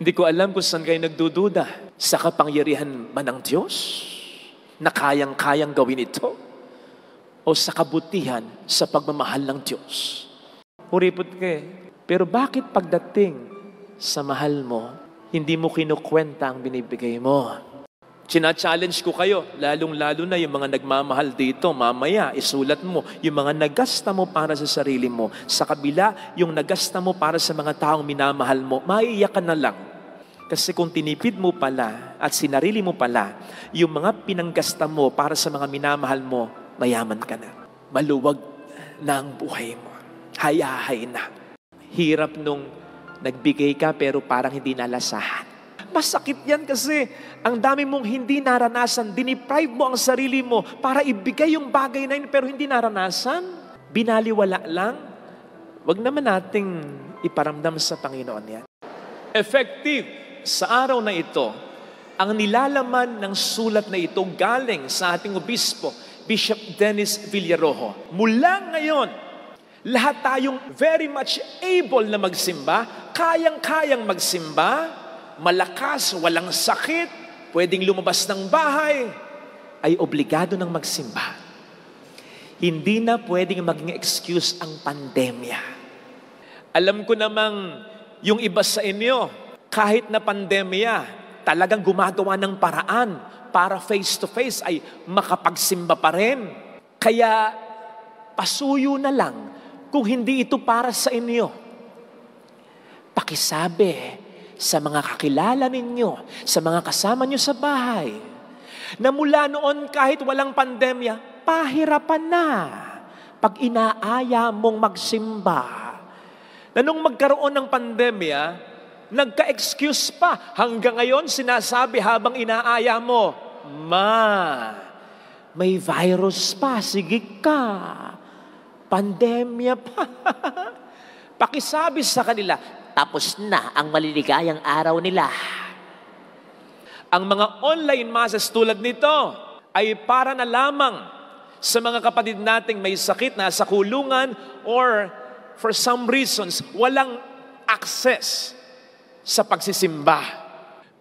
Hindi ko alam kung saan kayo nagdududa. Sa kapangyarihan ba ng Diyos na kayang-kayang gawin ito? O sa kabutihan sa pagmamahal ng Diyos? Puripot ka eh. Pero bakit pagdating sa mahal mo, hindi mo kinukwenta ang binibigay mo? China-challenge ko kayo, lalong-lalo na yung mga nagmamahal dito, mamaya isulat mo yung mga nagasta mo para sa sarili mo. Sa kabila, yung nagasta mo para sa mga taong minamahal mo, maiiyak ka na lang. Kasi kung tinipid mo pala at sinarili mo pala, yung mga pinanggasta mo para sa mga minamahal mo, mayaman ka na. Maluwag na ang buhay mo. Hayahay na. Hirap nung nagbigay ka pero parang hindi nalasahan. Masakit yan kasi ang dami mong hindi naranasan. Diniprive mo ang sarili mo para ibigay yung bagay na yun pero hindi naranasan. Binaliwala lang. Wag naman nating iparamdam sa Panginoon yan. Effective sa araw na ito, ang nilalaman ng sulat na ito galing sa ating obispo, Bishop Dennis Villarojo. Mula ngayon, lahat tayong very much able na magsimba, kayang-kayang magsimba, malakas, walang sakit, pwedeng lumabas ng bahay, ay obligado ng magsimba. Hindi na pwedeng maging excuse ang pandemya. Alam ko namang yung iba sa inyo, kahit na pandemya, talagang gumagawa ng paraan para face-to-face ay makapagsimba pa rin. Kaya pasuyo na lang kung hindi ito para sa inyo. Pakisabi sa mga kakilala ninyo, sa mga kasama nyo sa bahay, na mula noon kahit walang pandemya, pahirapan na pag inaaya mong magsimba. Na nung magkaroon ng pandemya, nagka-excuse pa. Hanggang ngayon, sinasabi habang inaaya mo, Ma, may virus pa, sige ka. Pandemya pa. Pakisabi sa kanila, tapos na ang maliligayang araw nila. Ang mga online masses tulad nito ay para na lamang sa mga kapatid nating may sakit, nasa kulungan, or for some reasons, walang access sa pagsisimba.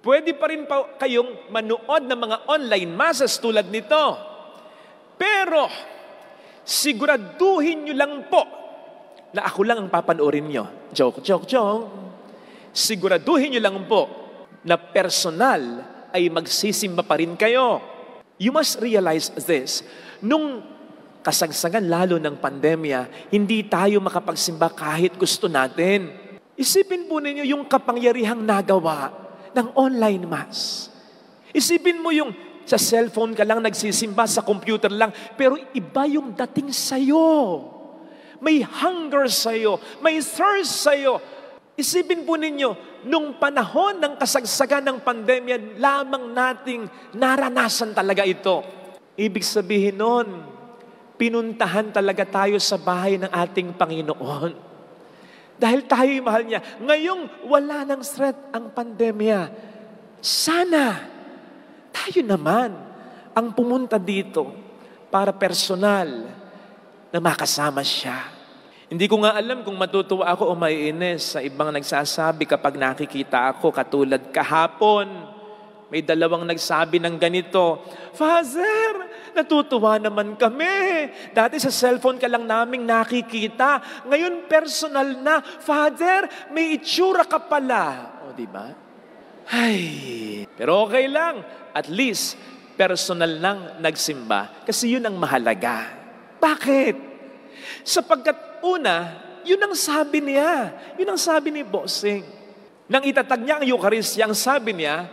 Pwede pa rin pa kayong manood ng mga online masses tulad nito. Pero, siguraduhin nyo lang po na ako lang ang papanoorin nyo. Joke. Siguraduhin nyo lang po na personal ay magsisimba pa rin kayo. You must realize this. Nung kasagsagan lalo ng pandemya, hindi tayo makapagsimba kahit gusto natin. Isipin po ninyo yung kapangyarihang nagawa ng online mass. Isipin mo yung sa cellphone ka lang nagsisimba, sa computer lang, pero iba yung dating sa'yo. May hunger sa'yo, may thirst sa'yo. Isipin po ninyo, nung panahon ng kasagsagan ng pandemya, lamang nating naranasan talaga ito. Ibig sabihin nun, pinuntahan talaga tayo sa bahay ng ating Panginoon. Dahil tayo'y mahal niya. Ngayong wala ng threat ang pandemya, sana tayo naman ang pumunta dito para personal na makasama siya. Hindi ko nga alam kung matutuwa ako o maiinis sa ibang nagsasabi kapag nakikita ako, katulad kahapon. May dalawang nagsabi ng ganito, Father, natutuwa naman kami. Dati sa cellphone ka lang naming nakikita. Ngayon personal na. Father, may itsura ka pala. O, diba? Ay, pero okay lang. At least, personal lang nagsimba. Kasi yun ang mahalaga. Bakit? Sapagkat una, yun ang sabi niya. Yun ang sabi ni Bossing. Nang itatag niya ang Eucharistia, ang sabi niya,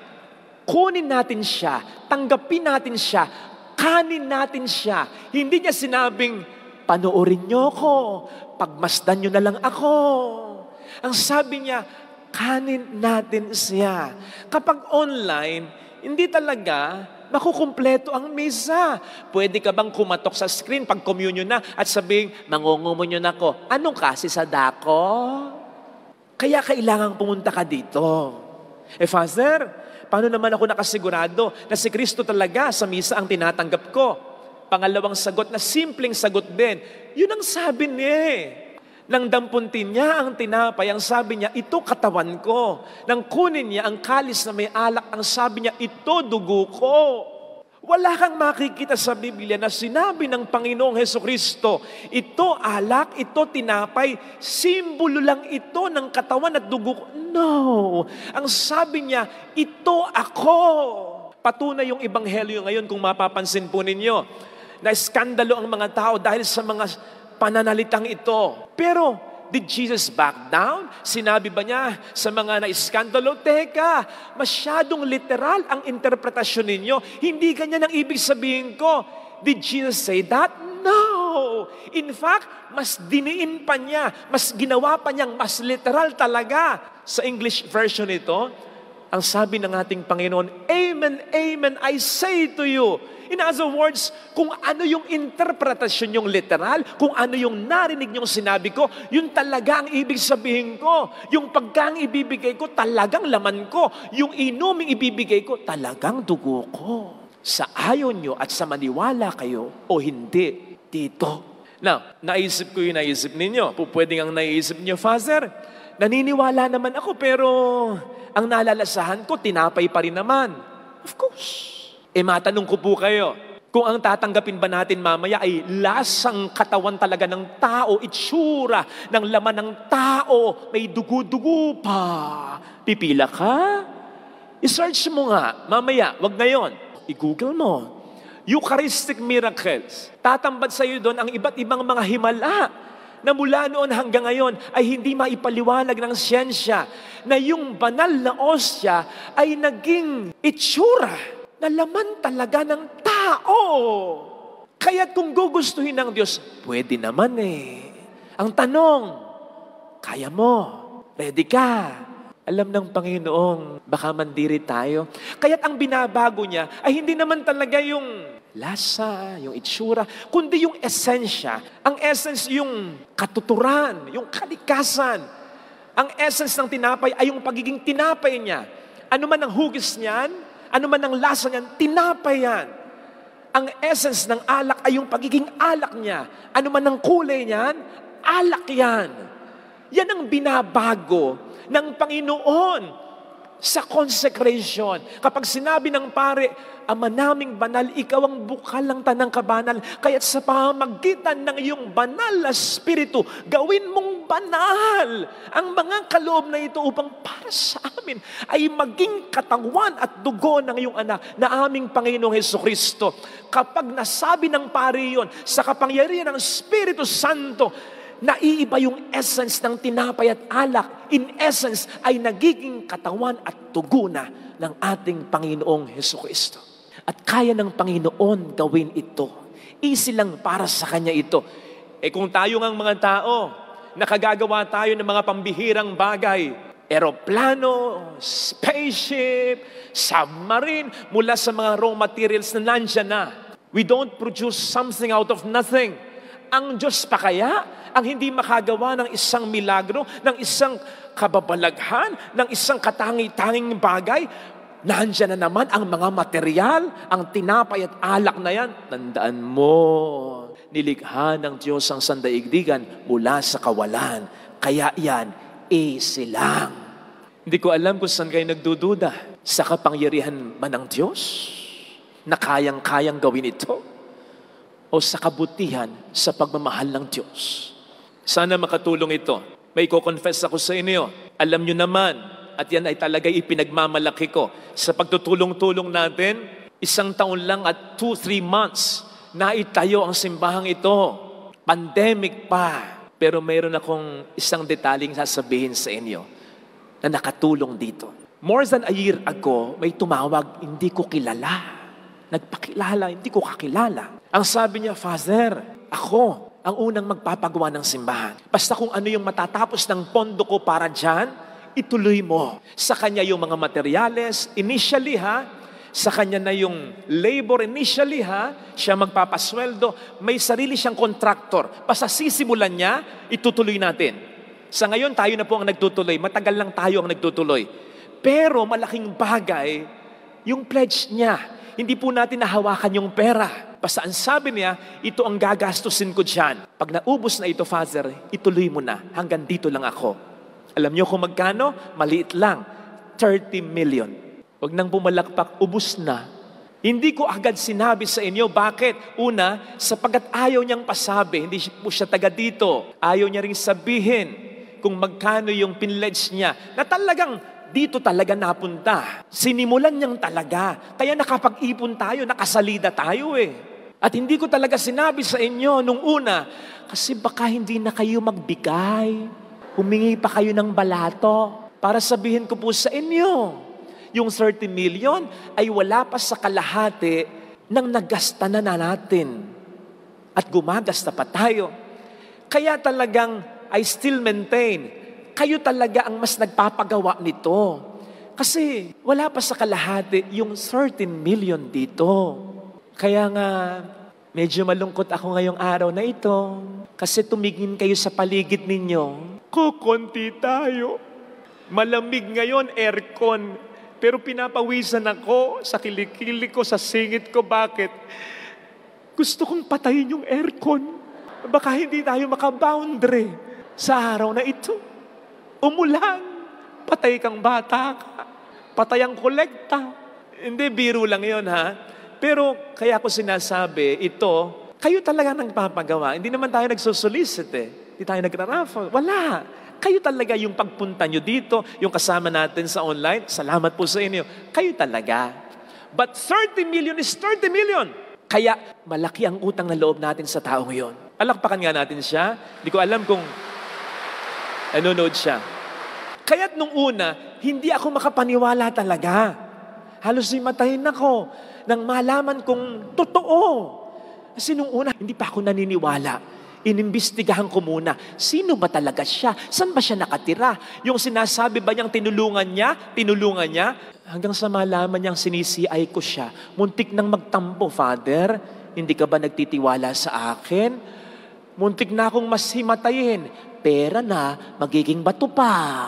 kunin natin siya, tanggapin natin siya, kanin natin siya. Hindi niya sinabing, panoorin niyo ako, pagmasdan niyo na lang ako. Ang sabi niya, kanin natin siya. Kapag online, hindi talaga makukumpleto ang misa. Pwede ka bang kumatok sa screen pag communion na at sabing, mangungumunyon ako. Anong kasi sa dako? Kaya kailangan pumunta ka dito. Father, paano naman ako nakasigurado na si Kristo talaga sa misa ang tinatanggap ko? Pangalawang sagot na simpleng sagot din. Yun ang sabi niya. Nang dampuntin niya ang tinapay, ang sabi niya, ito katawan ko. Nang kunin niya ang kalis na may alak, ang sabi niya, ito dugo ko. Wala kang makikita sa Biblia na sinabi ng Panginoong Hesukristo, ito alak, ito tinapay, simbolo lang ito ng katawan at dugo ko. No! Ang sabi niya, ito ako. Patunay yung ebanghelyo ngayon kung mapapansin po ninyo, na iskandalo ang mga tao dahil sa mga pananalitang ito. Pero, did Jesus back down? Sinabi ba niya sa mga naiskandalo, teka, masyadong literal ang interpretasyon ninyo. Hindi ganyan ang ibig sabihin ko. Did Jesus say that? No! In fact, mas diniin pa niya, mas ginawa pa niyang mas literal talaga. Sa English version ito, ang sabi ng ating Panginoon, Amen, Amen, I say to you. In other words, kung ano yung interpretasyon yung literal, kung ano yung narinig yung sinabi ko, yun talaga ang ibig sabihin ko. Yung pagkaang ibibigay ko, talagang laman ko. Yung inuming ibibigay ko, talagang dugo ko. Sa ayaw nyo at sa maniwala kayo o hindi, dito. Now, naisip ko yung naisip ninyo. Pwede ang naisip niyo, Father, naniniwala naman ako pero ang nalalasahan ko, tinapay pa rin naman. Of course. Matanong ko po kayo, kung ang tatanggapin ba natin mamaya ay lasang katawan talaga ng tao, itsura ng laman ng tao, may dugo-dugo pa. Pipila ka? I-search mo nga, mamaya, wag ngayon. I-google mo. Eucharistic miracles. Tatambad sa iyo doon ang iba't ibang mga himala na mula noon hanggang ngayon ay hindi maipaliwanag ng siyensya na yung banal na osya ay naging itsura na laman talaga ng tao. Kaya kung gugustuhin ng Diyos, pwede naman eh. Ang tanong, kaya mo? Ready ka? Alam ng Panginoong baka mandiri tayo. Kaya't ang binabago niya ay hindi naman talaga yung lasa, yung itsura, kundi yung esensya. Ang essence yung katuturan, yung kalikasan. Ang essence ng tinapay ay yung pagiging tinapay niya. Ano man ang hugis niyan, ano man ang lasa niyan, tinapay yan. Ang essence ng alak ay yung pagiging alak niya. Ano man ang kulay niyan, alak yan. Yan ang binabago ng Panginoon sa consecration. Kapag sinabi ng pare, Ama naming banal, ikaw ang bukal ng tanang kabanal. Kaya't sa pamamagitan ng iyong banal na spiritu, gawin mong banal ang mga kaloob na ito upang para sa amin ay maging katawan at dugo ng iyong anak na aming Panginoong Hesukristo. Kapag nasabi ng pare yun sa kapangyarihan ng Espiritu Santo, naiiba yung essence ng tinapay at alak. In essence, ay nagiging katawan at dugo na ng ating Panginoong Hesukristo. At kaya ng Panginoon gawin ito. Easy lang para sa Kanya ito. Kung tayo ngang mga tao, nakagagawa tayo ng mga pambihirang bagay, eroplano, spaceship, submarine, mula sa mga raw materials na nandyan na. We don't produce something out of nothing. Ang Diyos pa kaya ang hindi makagawa ng isang milagro, ng isang kababalaghan, ng isang katangi-tanging bagay? Nandiyan na naman ang mga material, ang tinapay at alak na yan. Tandaan mo, nilikha ng Diyos ang sandaigdigan mula sa kawalan. Kaya yan, easy lang. Hindi ko alam kung saan kayo nagdududa. Sa kapangyarihan ba ng Diyos na kayang-kayang gawin ito? O sa kabutihan sa pagmamahal ng Diyos? Sana makatulong ito. May ko-confess ako sa inyo. Alam nyo naman, at yan ay talagay ipinagmamalaki ko. Sa pagtutulong-tulong natin, 1 taon lang at 2-3 months na itayo ang simbahang ito. Pandemic pa. Pero mayroon akong isang detaling sasabihin sa inyo na nakatulong dito. More than a year ago, may tumawag, hindi ko kilala. Nagpakilala, hindi ko kakilala. Ang sabi niya, Father, ako ang unang magpapagawa ng simbahan. Basta kung ano yung matatapos ng pondo ko para dyan, ituloy mo. Sa kanya yung mga materyales, initially sa kanya na yung labor initially siya magpapasweldo, may sarili siyang contractor. Basta sisimulan niya, itutuloy natin. Sa ngayon, tayo na po ang nagtutuloy. Matagal lang tayo ang nagtutuloy. Pero malaking bagay, yung pledge niya. Hindi po natin nahawakan yung pera. Basta ang sabi niya, ito ang gagastusin ko dyan. Pag naubos na ito, Father, ituloy mo na. Hanggang dito lang ako. Alam niyo kung magkano? Maliit lang. 30 million. Huwag nang pumalakpak, ubos na. Hindi ko agad sinabi sa inyo. Bakit? Una, sapagkat ayaw niyang pasabi. Hindi po siya taga dito. Ayaw niya ring sabihin kung magkano yung pinledge niya. Na talagang dito talaga napunta. Sinimulan niyang talaga. Kaya nakapag-ipon tayo, nakasalida tayo At hindi ko talaga sinabi sa inyo nung una, kasi baka hindi na kayo magbigay. Humingi pa kayo ng balato. Para sabihin ko po sa inyo, yung 30 million ay wala pa sa kalahati ng naggasta na natin. At gumagasta pa tayo. Kaya talagang I still maintain, kayo talaga ang mas nagpapagawa nito. Kasi wala pa sa kalahati yung 13 million dito. Kaya nga, medyo malungkot ako ngayong araw na ito. Kasi tumingin kayo sa paligid ninyo. Kukunti tayo. Malamig ngayon, aircon. Pero pinapawisan ako sa kilikili ko, sa singit ko. Bakit? Gusto kong patayin yung aircon. Baka hindi tayo makaboundary sa araw na ito. Umulan. Patay kang bata ka. Patay ang kolekta. Hindi, biro lang yon ha. Pero kaya ko sinasabi, ito, kayo talaga nagpapagawa. Hindi naman tayo nagsusolicit Hindi tayo nagraraffle. Wala. Kayo talaga yung pagpunta nyo dito, yung kasama natin sa online. Salamat po sa inyo. Kayo talaga. But 30 million is 30 million. Kaya malaki ang utang na loob natin sa tao ngayon. Alakpakan nga natin siya. Hindi ko alam kung nanonood siya. Kaya't nung una, hindi ako makapaniwala talaga. Halos himatayin ako nang malaman kong totoo. Kasi nung una, hindi pa ako naniniwala. Inimbestigahan ko muna, sino ba talaga siya? Saan ba siya nakatira? Yung sinasabi ba niyang tinulungan niya? Hanggang sa malaman niyang sinisiay ko siya. Muntik nang magtampo, Father. Hindi ka ba nagtitiwala sa akin? Muntik na akong mas himatayin. Pera na, magiging bato pa.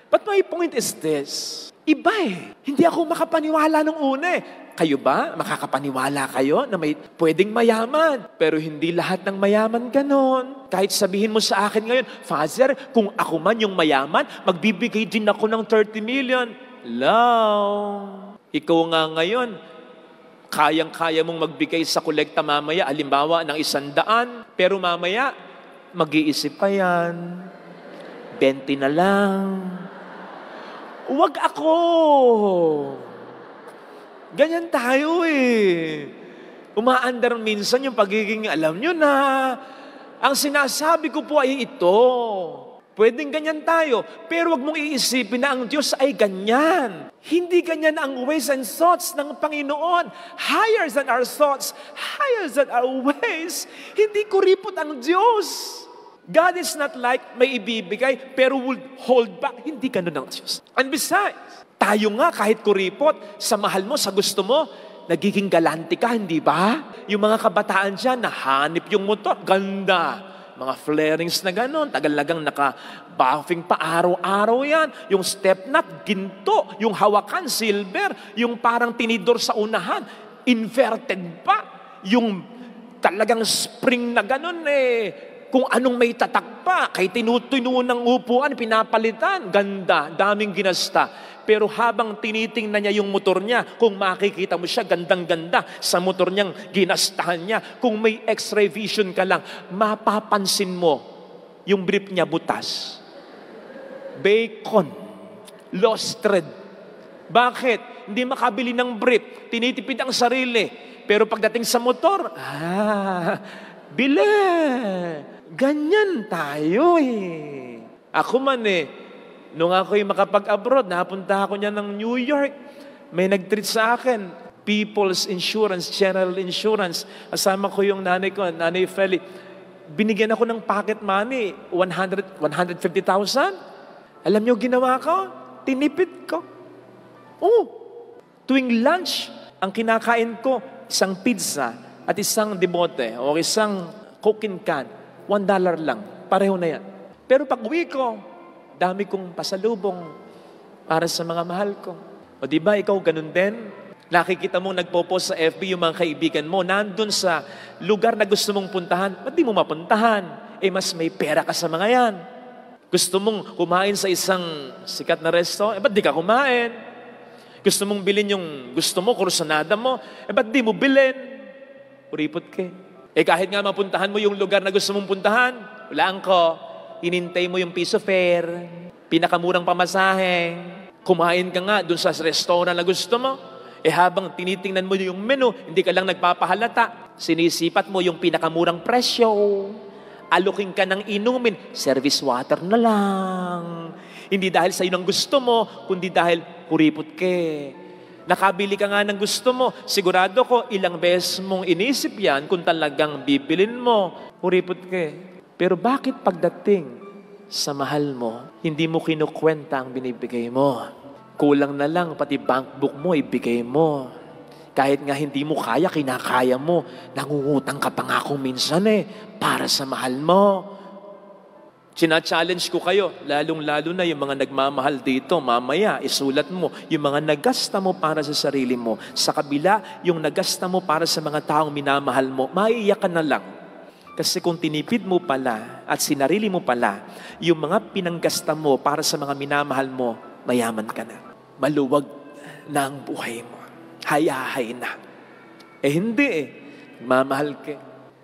But my point is this. Iba Hindi ako makapaniwala nung una Kayo ba? Makakapaniwala kayo na may pwedeng mayaman? Pero hindi lahat ng mayaman ganon. Kahit sabihin mo sa akin ngayon, Father, kung ako man yung mayaman, magbibigay din ako ng 30 million. Ikaw nga ngayon, kayang-kaya mong magbigay sa kolekta mamaya, halimbawa ng 100, pero mamaya, mag-iisip pa yan. 20 na lang. Huwag ako. Ganyan tayo Umaandar minsan yung pagiging, alam nyo na, ang sinasabi ko po ay ito. Pwedeng ganyan tayo, pero wag mong iisipin na ang Diyos ay ganyan. Hindi ganyan ang ways and thoughts ng Panginoon. Higher than our thoughts, higher than our ways. Hindi kuripot ang Diyos. God is not like may ibibigay pero will hold back. Hindi ganun ang Diyos. And besides, tayo nga kahit kuripot, sa mahal mo, sa gusto mo, nagiging galante ka, hindi ba? Yung mga kabataan dyan, nahanip yung motor, ganda. Mga flarings na gano'n, tagal-lagang naka-buffing pa, araw-araw yan. Yung step nut, ginto. Yung hawakan, silver. Yung parang tinidor sa unahan, inverted pa. Yung talagang spring na gano'n kung anong may tatak pa, kay tinutuno ng upuan, pinapalitan, ganda, daming ginasta. Pero habang tinitingnan niya yung motor niya, kung makikita mo siya, gandang-ganda sa motor niyang ginastahan niya. Kung may x-ray vision ka lang, mapapansin mo yung brief niya butas. Bacon, lost thread. Bakit? Hindi makabili ng brief, tinitipid ang sarili. Pero pagdating sa motor, bili. Ganyan tayo Ako man nung ako'y makapag-abroad, napunta ako niya ng New York, may nag-treat sa akin, People's Insurance, General Insurance. Kasama ko yung nanay ko, Nanay Feli. Binigyan ako ng pocket money, 150,000. Alam niyo ginawa ko? Tinipid ko. Tuwing lunch, ang kinakain ko, isang pizza at isang demote o isang cooking can. $1 lang. Pareho na yan. Pero pag uwi ko, dami kong pasalubong para sa mga mahal ko. O di ba ikaw ganun din? Nakikita mong nagpo-post sa FB yung mga kaibigan mo, nandun sa lugar na gusto mong puntahan, ba't di mo mapuntahan? Mas may pera ka sa mga yan. Gusto mong kumain sa isang sikat na resto, ba't di ka kumain? Gusto mong bilhin yung gusto mo, kursunada mo, ba't di mo bilhin? Kuripot ka. Kahit nga mapuntahan mo yung lugar na gusto mong puntahan, walaan ko, inintay mo yung piso fare, pinakamurang pamasahe, kumain ka nga dun sa restaurant na gusto mo, habang tinitingnan mo yung menu, hindi ka lang nagpapahalata. Sinisipat mo yung pinakamurang presyo. Alukin ka ng inumin, service water na lang. Hindi dahil sa inong gusto mo, kundi dahil kuripot ka. Nakabili ka nga ng gusto mo. Sigurado ko, ilang beses mong inisip yan kung talagang bibilin mo. Kuripot ka. Pero bakit pagdating sa mahal mo, hindi mo kinukwenta ang binibigay mo? Kulang na lang, pati bankbook mo, ibigay mo. Kahit nga hindi mo kaya, kinakaya mo. Nangungutang ka pa nga kung minsan para sa mahal mo. China-challenge ko kayo, lalong-lalo na yung mga nagmamahal dito, mamaya, isulat mo, yung mga nagasta mo para sa sarili mo. Sa kabila, yung nagasta mo para sa mga taong minamahal mo, maiiyak ka na lang. Kasi kung tinipid mo pala at sinarili mo pala, yung mga pinanggasta mo para sa mga minamahal mo, mayaman ka na. Maluwag na ang buhay mo. Hayahay na. Hindi mamahal ka.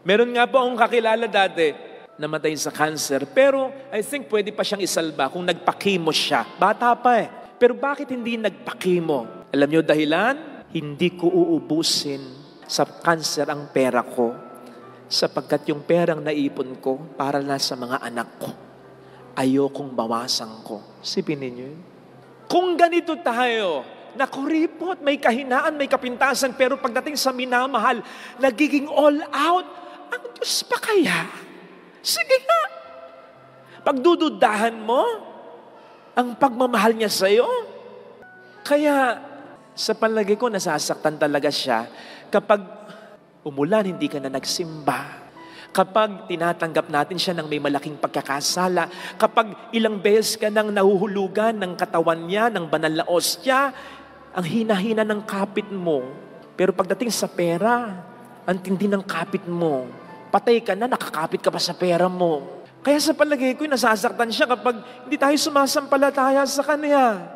Meron nga po akong kakilala dati, namatay sa cancer, pero I think pwede pa siyang isalba kung nagpakimo siya. Bata pa Pero bakit hindi nagpakimo? Alam niyo dahilan? Hindi ko uubusin sa cancer ang pera ko sapagkat yung perang naipon ko para na sa mga anak ko. Ayokong bawasan ko. Sipin ninyo yun. Kung ganito tayo, nakuripot, may kahinaan, may kapintasan, pero pagdating sa minamahal, nagiging all out, ang Diyos pa kaya? Sige nga. Pagdududahan mo, ang pagmamahal niya sa'yo. Kaya, sa palagay ko, nasasaktan talaga siya kapag umulan, hindi ka na nagsimba. Kapag tinatanggap natin siya ng may malaking pagkakasala, kapag ilang beses ka nang nahuhulugan ng katawan niya, ng banal na ostya, ang hina-hina ng kapit mo. Pero pagdating sa pera, ang tindi ng kapit mo. Patay ka na, nakakapit ka pa sa pera mo. Kaya sa palagay ko, nasasaktan siya kapag hindi tayo sumasampalataya sa Kanya.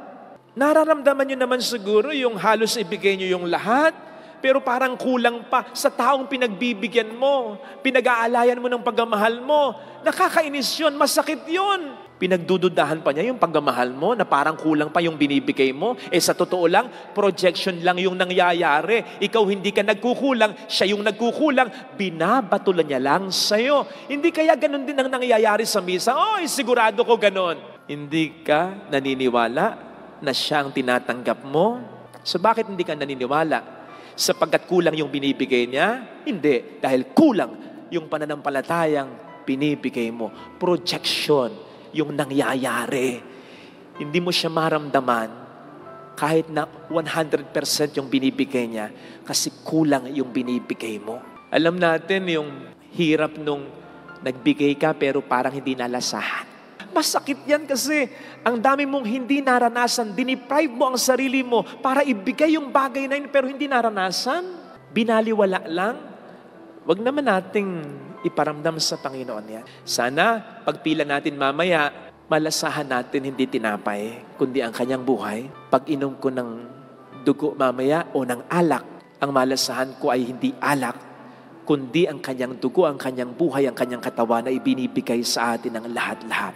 Nararamdaman niyo naman siguro yung halos ibigay niyo yung lahat, pero parang kulang pa sa taong pinagbibigyan mo, pinag-aalayan mo ng pagmamahal mo. Nakakainis yun, masakit yun. Pinagdududahan pa niya yung pagmamahal mo na parang kulang pa yung binibigay mo. Sa totoo lang, projection lang yung nangyayari. Ikaw hindi ka nagkukulang, siya yung nagkukulang, binabatulan niya lang sa'yo. Hindi kaya ganun din ang nangyayari sa misa? Sigurado ko ganun. Hindi ka naniniwala na siya ang tinatanggap mo? So bakit hindi ka naniniwala? Sapagkat kulang yung binibigay niya? Hindi. Dahil kulang yung pananampalatayang binibigay mo. Projection yung nangyayari. Hindi mo siya maramdaman kahit na 100% yung binibigay niya kasi kulang yung binibigay mo. Alam natin yung hirap nung nagbigay ka pero parang hindi nalasahan. Masakit yan kasi ang dami mong hindi naranasan. Diniprive mo ang sarili mo para ibigay yung bagay na yun pero hindi naranasan. Binaliwala lang. Wag naman nating iparamdam sa Panginoon yan. Sana pagpila natin mamaya, malasahan natin hindi tinapay, kundi ang kanyang buhay. Pag inom ko ng dugo mamaya o ng alak, ang malasahan ko ay hindi alak, kundi ang kanyang dugo, ang kanyang buhay, ang kanyang katawan na ibinibigay sa atin ng lahat-lahat.